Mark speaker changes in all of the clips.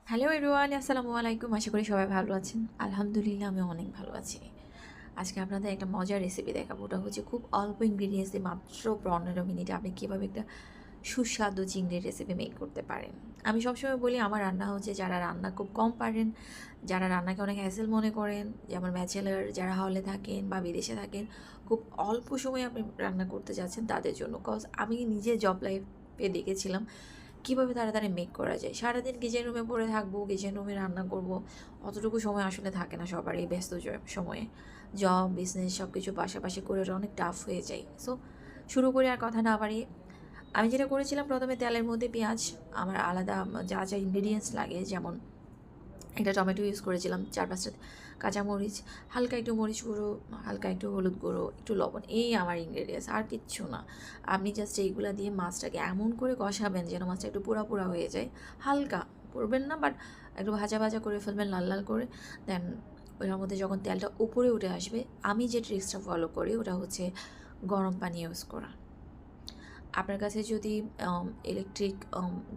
Speaker 1: Hello everyone, আসসালামু আলাইকুম। আশা করি সবাই ভালো আছেন। আলহামদুলিল্লাহ আমি অনেক ভালো আছি। আজকে আপনাদের একটা মজার রেসিপি দেখাবো। ওটা হচ্ছে খুব অল্প ইনগ্রিডিয়েন্টস দিয়ে মাত্র ১৫ মিনিটে আপনি কীভাবে একটা সুস্বাদু চিংড়ির রেসিপি মেক করতে পারেন। আমি সবসময় বলি আমার রান্না হচ্ছে যারা রান্না খুব কম পারেন, যারা রান্নাকে অনেক হ্যাসেল মনে করেন, যেমন ব্যাচেলার যারা হলে থাকেন বা বিদেশে থাকেন, খুব অল্প সময়ে আপনি রান্না করতে যাচ্ছেন তাদের জন্য। কজ আমি নিজে জব লাইফে দেখেছিলাম কীভাবে তাড়াতাড়ি মেক করা যায়। সারাদিন কিচেন রুমে পড়ে থাকবো, কিচেন রুমে রান্না করব, অতটুকু সময় আসলে থাকে না সবার এই ব্যস্ত সময়ে। জব, বিজনেস সব কিছু পাশাপাশি করে ওটা অনেক টাফ হয়ে যায়। সো শুরু করে আর কথা না বাড়িয়ে আমি যেটা করেছিলাম, প্রথমে তেলের মধ্যে পেঁয়াজ, আমার আলাদা যা যা ইনগ্রিডিয়েন্টস লাগে, যেমন একটা টমেটো ইউজ করেছিলাম, 4-5টা কাঁচামরিচ, হালকা একটু মরিচ গুঁড়ো, হালকা একটু হলুদ গুঁড়ো, একটু লবণ, এই আমার ইনগ্রেডিয়েন্টস, আর কিচ্ছু না। আপনি জাস্ট এইগুলা দিয়ে মাছটাকে এমন করে কষাবেন যেন মাছটা একটু পোড়া পোড়া হয়ে যায়, হালকা পুড়বেন না, বাট একটু ভাজা ভাজা করে ফেলবেন, লাল লাল করে। দেন ওটার মধ্যে যখন তেলটা উপরে উঠে আসবে, আমি যে ট্রিক্সটা ফলো করি ওটা হচ্ছে গরম পানি ইউজ করা। আপনার কাছে যদি ইলেকট্রিক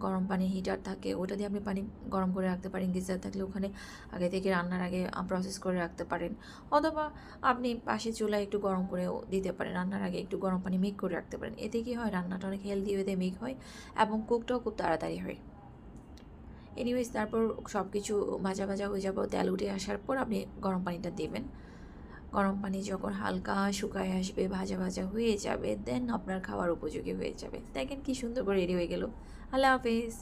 Speaker 1: গরম পানির হিটার থাকে, ওটা দিয়ে আপনি পানি গরম করে রাখতে পারেন। গিজার থাকলে ওখানে আগে থেকে রান্নার আগে প্রসেস করে রাখতে পারেন, অথবা আপনি পাশে চুলায় একটু গরম করেও দিতে পারেন, রান্নার আগে একটু গরম পানি মেক করে রাখতে পারেন। এতে কী হয়, রান্নাটা অনেক হেলদি ওয়েতে মেক হয় এবং কুকটাও খুব তাড়াতাড়ি হয়। এনিওয়েজ, তারপর সব কিছু ভাজা ভাজা হয়ে যাবো, তেল উঠে আসার পর আপনি গরম পানিটা দেবেন। গরম পানি যখন হালকা শুকায় আসবে, ভাজা ভাজা হয়ে যাবে, দেন আপনার খাওয়ার উপযোগী হয়ে যাবে। দেখেন কি সুন্দর করে রেডি হয়ে গেল। আল্লাহ হাফেজ।